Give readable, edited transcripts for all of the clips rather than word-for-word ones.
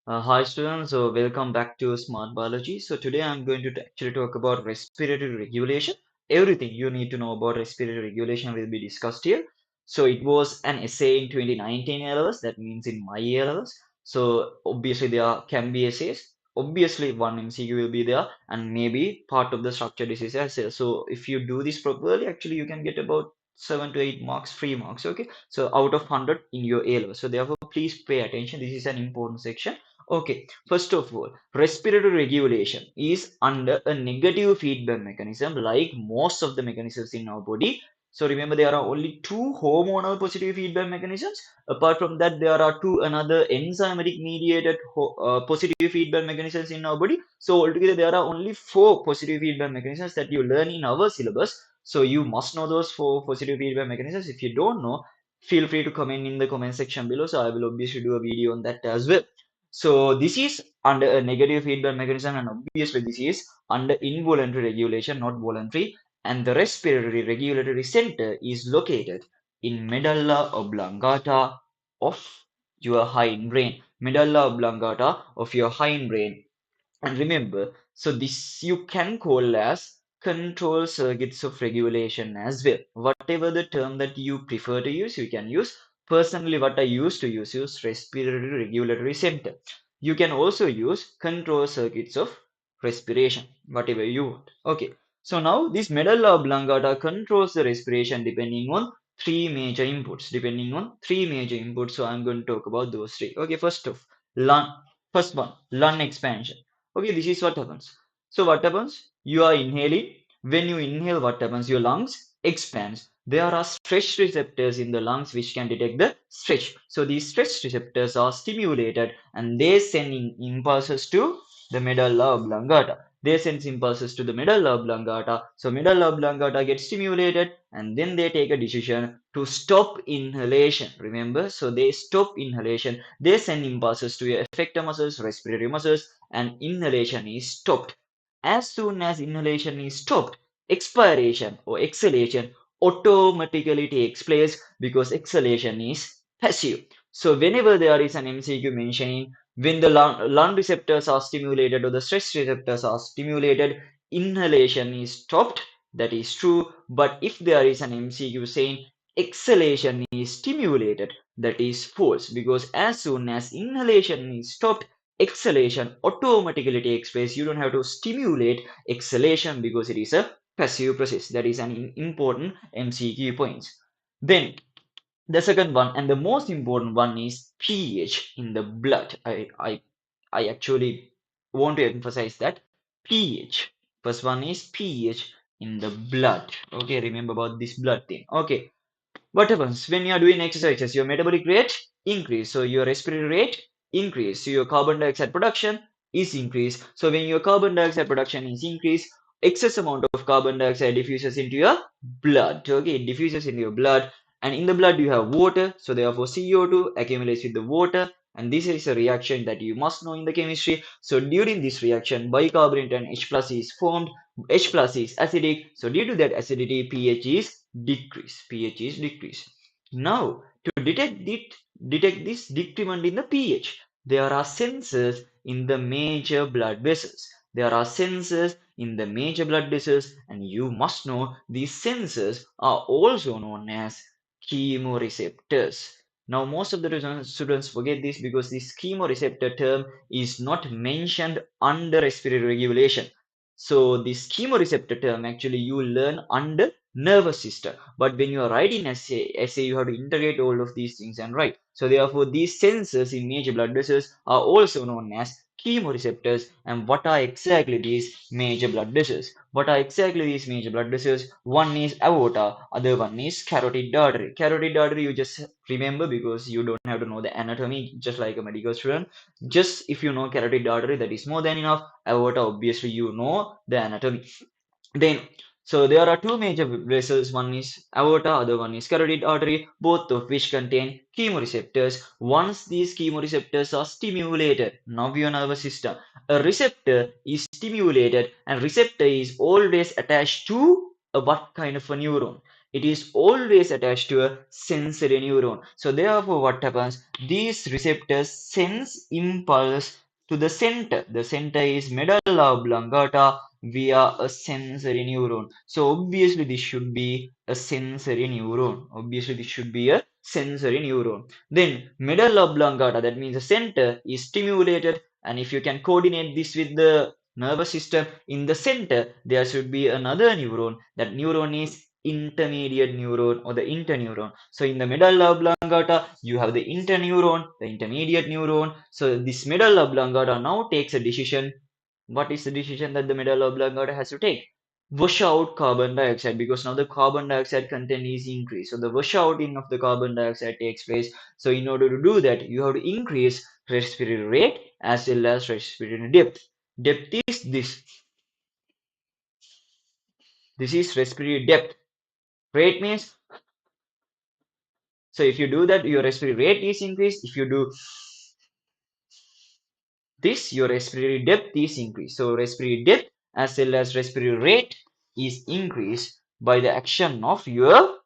Hi students, so welcome back to Smart Biology. So today I'm going to actually talk about respiratory regulation. Everything you need to know about respiratory regulation will be discussed here. So it was an essay in 2019 LLS, that means in my LLS. So obviously there can be essays. Obviously one MCQ will be there and maybe part of the structured disease essay. So if you do this properly, actually you can get about 7 to 8 marks, free marks. Okay. So out of 100 in your A level. So therefore please pay attention. This is an important section. Okay, first of all, respiratory regulation is under a negative feedback mechanism like most of the mechanisms in our body. So remember there are only two hormonal positive feedback mechanisms. Apart from that, there are two another enzymatic mediated positive feedback mechanisms in our body. So altogether there are only four positive feedback mechanisms that you learn in our syllabus. So you must know those four positive feedback mechanisms. If you don't know, feel free to comment in the comment section below. So I will obviously do a video on that as well. So this is under a negative feedback mechanism, and obviously this is under involuntary regulation, not voluntary. And the respiratory regulatory center is located in medulla oblongata of your hindbrain. Medulla oblongata of your hindbrain. And remember, so this you can call as control circuits of regulation as well. Whatever the term that you prefer to use, you can use. Personally, what I used to use is respiratory regulatory center. You can also use control circuits of respiration, whatever you want. Okay. So now this medulla oblongata controls the respiration depending on three major inputs. Depending on three major inputs. So I'm going to talk about those three. Okay. First off, lung. First one, lung expansion. Okay, this is what happens. So what happens? You are inhaling. When you inhale, what happens? Your lungs expands. There are stretch receptors in the lungs which can detect the stretch. So these stretch receptors are stimulated and they send impulses to the medulla oblongata. They send impulses to the medulla oblongata. So medulla oblongata gets stimulated and then they take a decision to stop inhalation. Remember, so they stop inhalation. They send impulses to your effector muscles, respiratory muscles, and inhalation is stopped. As soon as inhalation is stopped, expiration or exhalation automatically takes place because exhalation is passive. So whenever there is an MCQ mentioning when the lung receptors are stimulated or the stress receptors are stimulated, inhalation is stopped. That is true. But if there is an MCQ saying exhalation is stimulated, that is false because as soon as inhalation is stopped, exhalation automatically takes place. You don't have to stimulate exhalation because it is a passive process. That is an important MCQ point. Then the second one and the most important one is pH in the blood. I actually want to emphasize that pH. First one is pH in the blood. Okay, remember about this blood thing. Okay, what happens when you are doing exercises? Your metabolic rate increase, so your respiratory rate increase, so your carbon dioxide production is increased. So when your carbon dioxide production is increased, excess amount of carbon dioxide diffuses into your blood. Okay, it diffuses into your blood, and in the blood you have water, so therefore CO2 accumulates with the water, and this is a reaction that you must know in the chemistry. So during this reaction, bicarbonate and H plus is formed. H plus is acidic, so due to that acidity, pH is decrease. pH is decrease. Now, to detect this decrement in the pH, there are sensors in the major blood vessels. There are sensors in the major blood vessels, and you must know these sensors are also known as chemoreceptors. Now, most of the students forget this because this chemoreceptor term is not mentioned under respiratory regulation. So this chemoreceptor term actually you learn under nervous system. But when you are writing essay, you have to integrate all of these things and write. So therefore, these sensors in major blood vessels are also known as chemoreceptors. And what are exactly these major blood vessels? What are exactly these major blood vessels? One is aorta, other one is carotid artery. Carotid artery you just remember because you don't have to know the anatomy, just like a medical student. Just if you know carotid artery, that is more than enough. Aorta, obviously you know the anatomy. Then, so there are two major vessels. One is aorta, other one is carotid artery, both of which contain chemoreceptors. Once these chemoreceptors are stimulated, now your nervous system, a receptor is stimulated, and receptor is always attached to a what kind of a neuron? it is always attached to a sensory neuron. So therefore what happens, these receptors sense impulse to the center. The center is medulla oblongata via a sensory neuron. So obviously this should be a sensory neuron. Obviously this should be a sensory neuron. Then medulla oblongata, that means the center, is stimulated, and if you can coordinate this with the nervous system, in the center there should be another neuron. That neuron is intermediate neuron or the interneuron. So in the medulla oblongata you have the interneuron, the intermediate neuron. So this medulla oblongata now takes a decision. What is the decision that the medulla oblongata has to take? Wash out carbon dioxide, because now the carbon dioxide content is increased. So the wash out in of the carbon dioxide takes place. So in order to do that, you have to increase respiratory rate as well as respiratory depth. Depth is this. This is respiratory depth. Rate means, so if you do that, your respiratory rate is increased. If you do this, your respiratory depth is increased. So respiratory depth as well as respiratory rate is increased by the action of your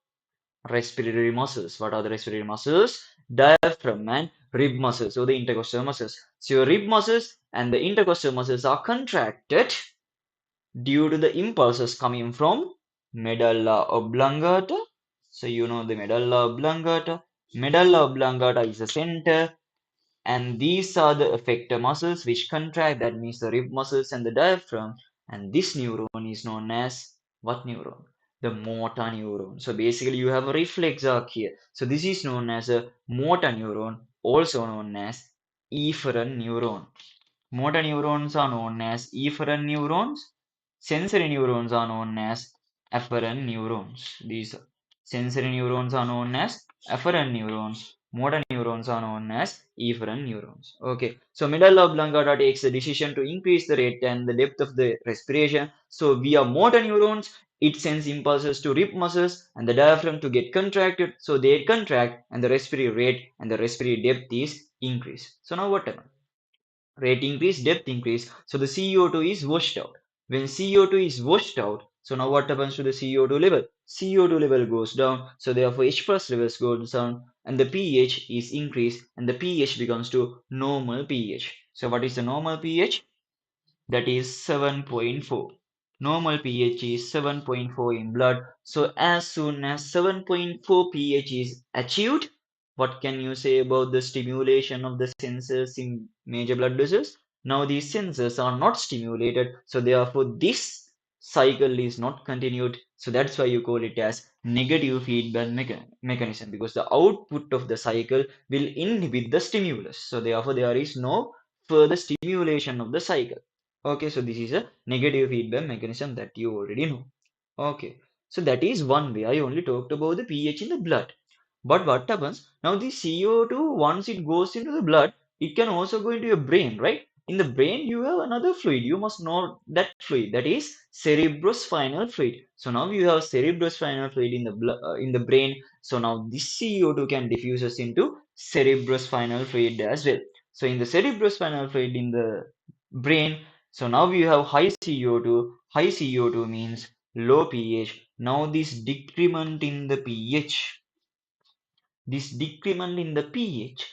respiratory muscles. What are the respiratory muscles? Diaphragm and rib muscles, so the intercostal muscles. So your rib muscles and the intercostal muscles are contracted due to the impulses coming from medulla oblongata. So you know the medulla oblongata. Medulla oblongata is the center, and these are the effector muscles which contract, that means the rib muscles and the diaphragm. And this neuron is known as what neuron? The motor neuron. So basically you have a reflex arc here. So this is known as a motor neuron, also known as efferent neuron. Motor neurons are known as efferent neurons. Sensory neurons are known as afferent neurons. These sensory neurons are known as afferent neurons. Motor neurons are known as efferent neurons. Okay, so medulla oblongata takes the decision to increase the rate and the depth of the respiration. So via motor neurons, it sends impulses to rib muscles and the diaphragm to get contracted. So they contract, and the respiratory rate and the respiratory depth is increased. So now what happens? Rate increase, depth increase. So the CO2 is washed out. When CO2 is washed out, so now what happens to the CO2 level? CO2 level goes down, so therefore H plus levels goes down, and the pH is increased, and the pH becomes to normal pH. So what is the normal pH? That is 7.4. Normal pH is 7.4 in blood. So as soon as 7.4 pH is achieved, what can you say about the stimulation of the sensors in major blood vessels? Now these sensors are not stimulated, so therefore this cycle is not continued. So that's why you call it as negative feedback mechanism, because the output of the cycle will inhibit the stimulus. So therefore there is no further stimulation of the cycle. Okay, so this is a negative feedback mechanism that you already know. Okay, so that is one way. I only talked about the pH in the blood. But what happens now? The CO2, once it goes into the blood, it can also go into your brain, right? In the brain, you have another fluid. You must know that fluid. That is cerebrospinal fluid. So now you have cerebrospinal fluid in the in the brain. So now this CO2 can diffuses into cerebrospinal fluid as well. So in the cerebrospinal fluid in the brain, so now we have high CO2. High CO2 means low pH. Now this decrement in the pH, this decrement in the pH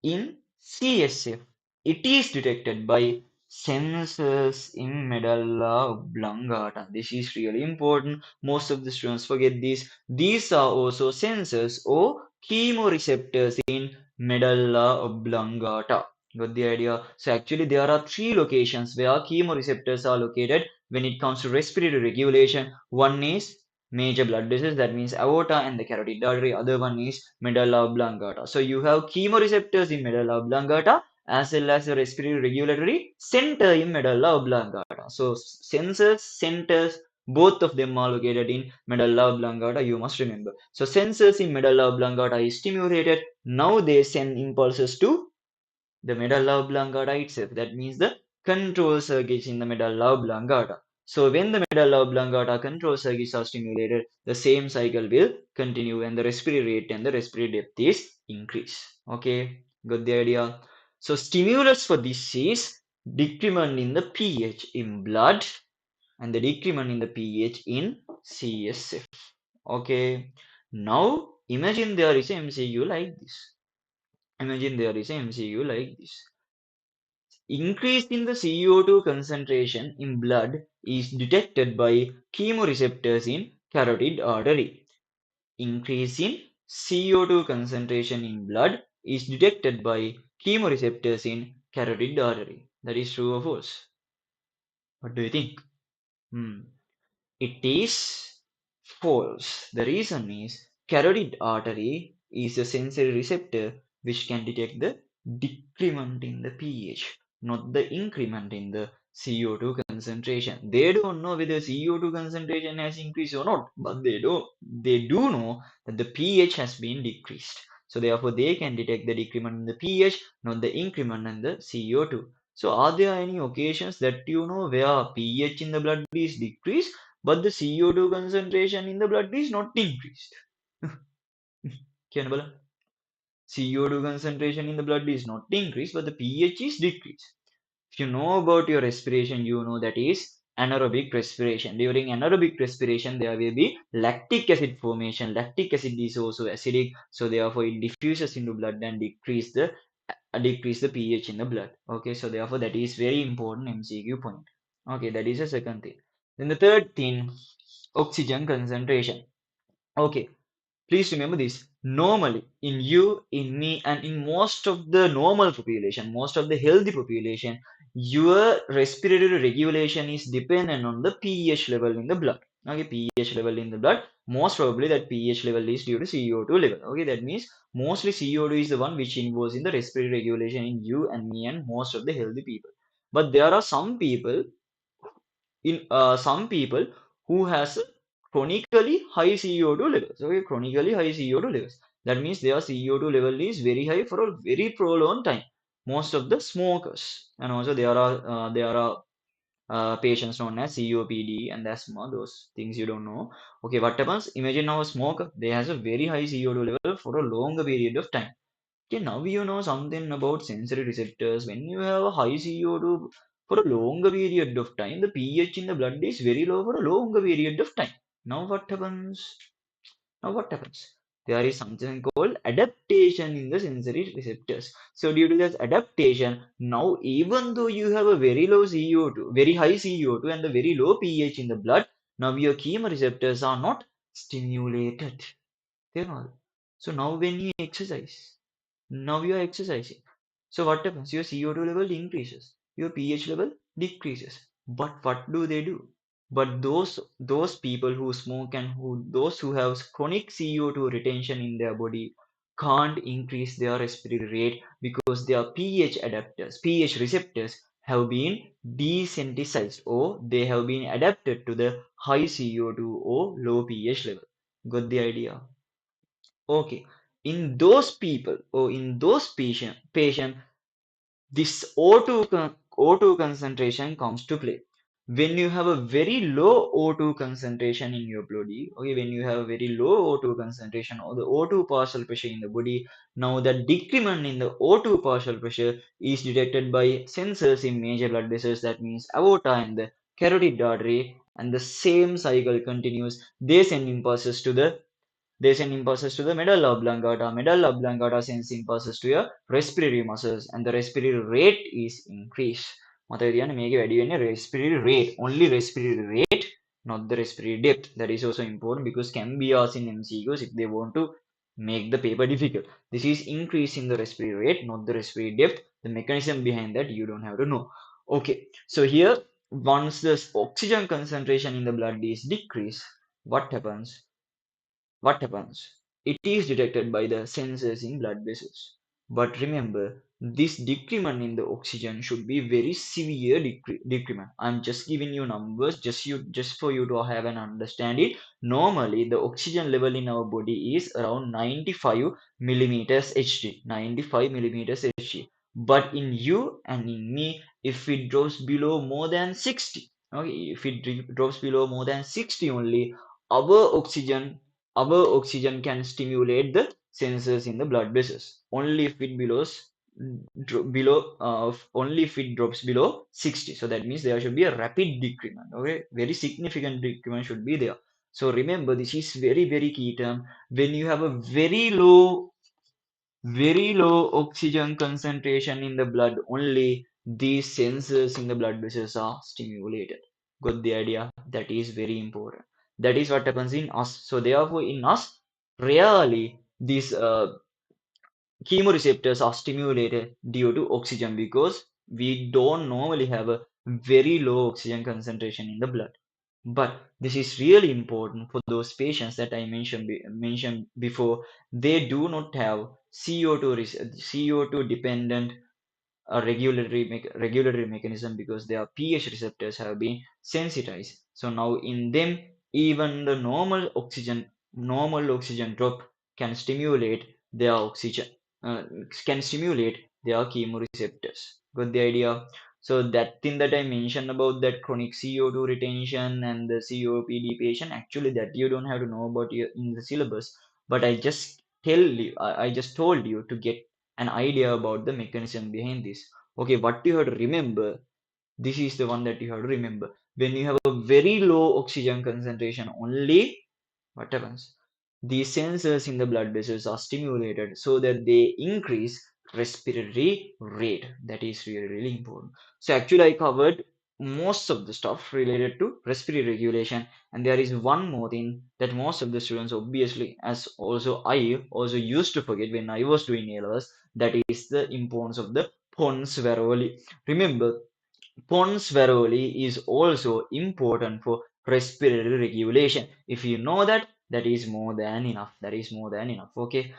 in CSF, it is detected by sensors in medulla oblongata. This is really important. Most of the students forget this. These are also sensors or chemoreceptors in medulla oblongata. Got the idea? So actually there are three locations where chemoreceptors are located when it comes to respiratory regulation. One is major blood vessels, that means aorta and the carotid artery. Other one is medulla oblongata. So you have chemoreceptors in medulla oblongata as well as a respiratory regulatory center in medulla oblongata. So sensors, centers, both of them are located in medulla oblongata, you must remember. So sensors in medulla oblongata is stimulated. Now they send impulses to the medulla oblongata itself. That means the control circuits in the medulla oblongata. So when the medulla oblongata control circuits are stimulated, the same cycle will continue and the respiratory rate and the respiratory depth is increased. Okay, got the idea? So stimulus for this is decrement in the pH in blood and the decrement in the pH in CSF. Okay. Now imagine there is a MCU like this. Imagine there is a MCU like this. Increase in the CO2 concentration in blood is detected by chemoreceptors in carotid artery. Increase in CO2 concentration in blood is detected by chemoreceptors in carotid artery. That is true or false? What do you think? Hmm. It is false. The reason is carotid artery is a sensory receptor which can detect the decrement in the pH, not the increment in the CO2 concentration. They don't know whether CO2 concentration has increased or not, but they do know that the pH has been decreased. So therefore they can detect the decrement in the pH, not the increment in the CO2. So are there any occasions that you know where pH in the blood is decreased but the CO2 concentration in the blood is not increased? क्या बोला? CO2 concentration in the blood is not increased, but the pH is decreased. If you know about your respiration, you know that is anaerobic respiration. During anaerobic respiration, there will be lactic acid formation. Lactic acid is also acidic, so therefore it diffuses into blood and decrease the pH in the blood. Okay, so therefore that is very important MCQ point. Okay, that is the second thing. Then the third thing, oxygen concentration. Okay, please remember this. Normally, in you, in me, and in most of the normal population, most of the healthy population, your respiratory regulation is dependent on the pH level in the blood. Okay, pH level in the blood. Most probably that pH level is due to CO2 level. Okay, that means mostly CO2 is the one which involves in the respiratory regulation in you and me and most of the healthy people. But there are some people who has chronically high CO2 levels. Okay, chronically high CO2 levels. That means their CO2 level is very high for a very prolonged time. Most of the smokers, and also there are patients known as COPD and asthma. Those things you don't know. Okay, what happens? Imagine now a smoker. They has a very high CO2 level for a longer period of time. Okay, now you know something about sensory receptors. When you have a high CO2 for a longer period of time, the pH in the blood is very low for a longer period of time. Now what happens? Now what happens? There is something called adaptation in the sensory receptors. So due to this adaptation, now even though you have a very low CO2, very high CO2 and a very low pH in the blood, now your chemoreceptors are not stimulated. They're not. So now when you exercise, now you are exercising. So what happens? Your CO2 level increases, your pH level decreases. But what do they do? But those people who smoke and those who have chronic CO2 retention in their body can't increase their respiratory rate because their pH adapters, pH receptors have been desensitized or they have been adapted to the high CO2 or low pH level. Got the idea? Okay. In those people or in those patient, this O2 concentration comes to play. When you have a very low O2 concentration in your body, okay, when you have a very low O2 concentration or the O2 partial pressure in the body, now the decrement in the O2 partial pressure is detected by sensors in major blood vessels, that means aorta and the carotid artery, and the same cycle continues. They send impulses to the they send impulses to the medulla oblongata. Medulla oblongata sends impulses to your respiratory muscles, and the respiratory rate is increased. මතක තියන්න මේකේ වැඩි වෙන්නේ respiratory rate, only respiratory rate, not the respiratory depth. That is also important because can be asked in MCQs if they want to make the paper difficult. This is increase in the respiratory rate, not the respiratory depth. The mechanism behind that you don't have to know. Okay, so here once the oxygen concentration in the blood is decreased, what happens? What happens? It is detected by the sensors in blood vessels. But remember, this decrement in the oxygen should be very severe decrement. I'm just giving you numbers just for you to have an understanding. Normally, the oxygen level in our body is around 95 millimeters Hg. 95 millimeters Hg. But in you and in me, if it drops below more than 60, okay, if it drops below more than 60 only, our oxygen our oxygen can stimulate the sensors in the blood vessels only if it only if it drops below 60. So that means there should be a rapid decrement. Okay, very significant decrement should be there. So remember, this is very, very key term. When you have a very low oxygen concentration in the blood, only these sensors in the blood vessels are stimulated. Got the idea? That is very important. That is what happens in us. So therefore, in us, rarely these chemoreceptors are stimulated due to oxygen because we don't normally have a very low oxygen concentration in the blood. But this is really important for those patients that I mentioned before. They do not have CO2 dependent a regulatory mechanism because their pH receptors have been sensitized. So now in them, even the normal oxygen drop can stimulate their oxygen, can stimulate their chemoreceptors. Got the idea? So that thing that I mentioned about that chronic CO2 retention and the COPD patient, actually that you don't have to know about in the syllabus, but I just told you to get an idea about the mechanism behind this. Okay, what you have to remember, this is the one that you have to remember. When you have a very low oxygen concentration, only what happens? These sensors in the blood vessels are stimulated so that they increase respiratory rate. That is really, really important. So actually, I covered most of the stuff related to respiratory regulation, and there is one more thing that most of the students obviously, as also I also used to forget when I was doing A-levels, that is the importance of the pons varoli. Remember, pons varoli is also important for respiratory regulation. If you know that, that is more than enough. That is more than enough. Okay.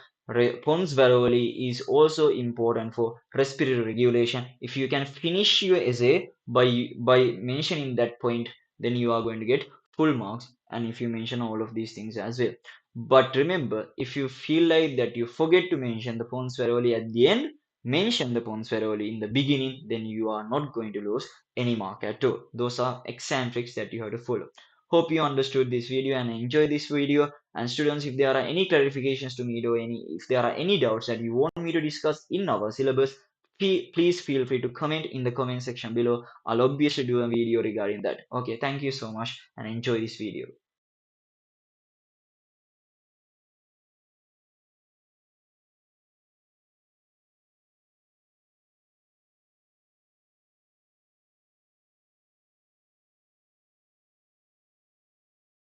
Pons varoli is also important for respiratory regulation. If you can finish your essay by mentioning that point, then you are going to get full marks. And if you mention all of these things as well. But remember, if you feel like that you forget to mention the pons varoli at the end, mention the pons varoli in the beginning, then you are not going to lose any mark at all. Those are exam tricks that you have to follow. Hope you understood this video and enjoy this video. And students, if there are any clarifications to me or if there are any doubts that you want me to discuss in our syllabus, please feel free to comment in the comment section below. I'll obviously do a video regarding that. Okay, thank you so much and enjoy this video.